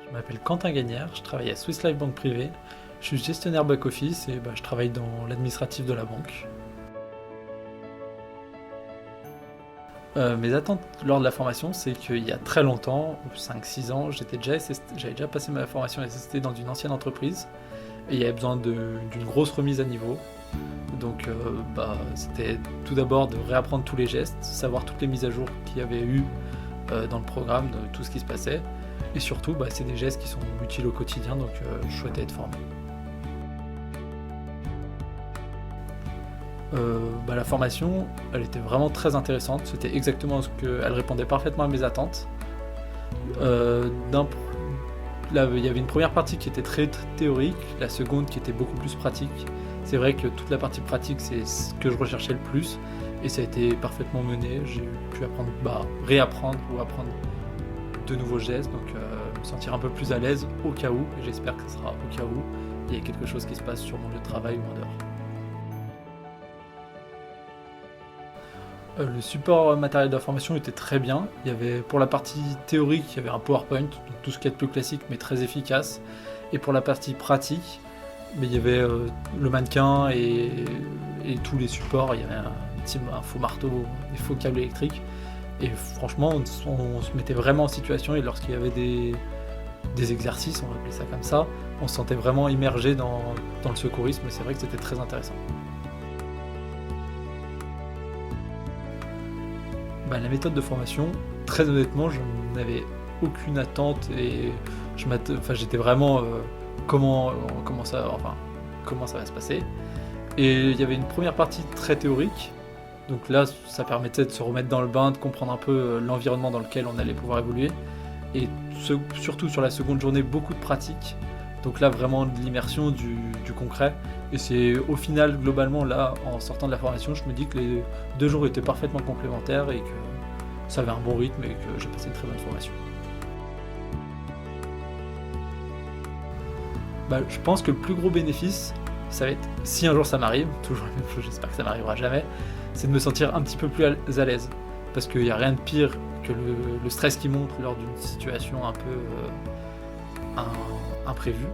Je m'appelle Quentin Gagnère, je travaille à Swiss Life Banque Privée. Je suis gestionnaire back-office et je travaille dans l'administratif de la banque. Mes attentes lors de la formation, c'est qu'il y a très longtemps, 5-6 ans, j'avais déjà passé ma formation SST dans une ancienne entreprise et il y avait besoin d'une grosse remise à niveau. Donc c'était tout d'abord de réapprendre tous les gestes, savoir toutes les mises à jour qu'il y avait eu dans le programme, de tout ce qui se passait. Et surtout, c'est des gestes qui sont utiles au quotidien, donc je souhaitais être formé. La formation, elle était vraiment très intéressante. C'était exactement elle répondait parfaitement à mes attentes. Là, il y avait une première partie qui était très théorique, la seconde qui était beaucoup plus pratique. C'est vrai que toute la partie pratique, c'est ce que je recherchais le plus, et ça a été parfaitement mené. J'ai pu réapprendre ou apprendre de nouveaux gestes, donc me sentir un peu plus à l'aise au cas où, et j'espère que ce sera au cas où il y a quelque chose qui se passe sur mon lieu de travail ou en dehors. Le support matériel d'information était très bien. Il y avait, pour la partie théorique, il y avait un PowerPoint, donc tout ce qui est de plus classique mais très efficace. Et pour la partie pratique, il y avait le mannequin et tous les supports. Il y avait un faux marteau, des faux câbles électriques. Et franchement, on se mettait vraiment en situation, et lorsqu'il y avait des exercices, on va appeler ça comme ça, on se sentait vraiment immergé dans le secourisme, et c'est vrai que c'était très intéressant. La méthode de formation, très honnêtement, je n'avais aucune attente et j'étais vraiment comment ça va se passer. Et il y avait une première partie très théorique, donc là ça permettait de se remettre dans le bain, de comprendre un peu l'environnement dans lequel on allait pouvoir évoluer. Et surtout sur la seconde journée, beaucoup de pratique. Donc là vraiment de l'immersion, du concret. Et c'est au final, globalement, là, en sortant de la formation, je me dis que les 2 jours étaient parfaitement complémentaires et que ça avait un bon rythme et que j'ai passé une très bonne formation. Je pense que le plus gros bénéfice, ça va être, si un jour ça m'arrive, toujours la même chose, j'espère que ça m'arrivera jamais, c'est de me sentir un petit peu plus à l'aise. Parce qu'il n'y a rien de pire que le stress qui monte lors d'une situation un peu imprévue.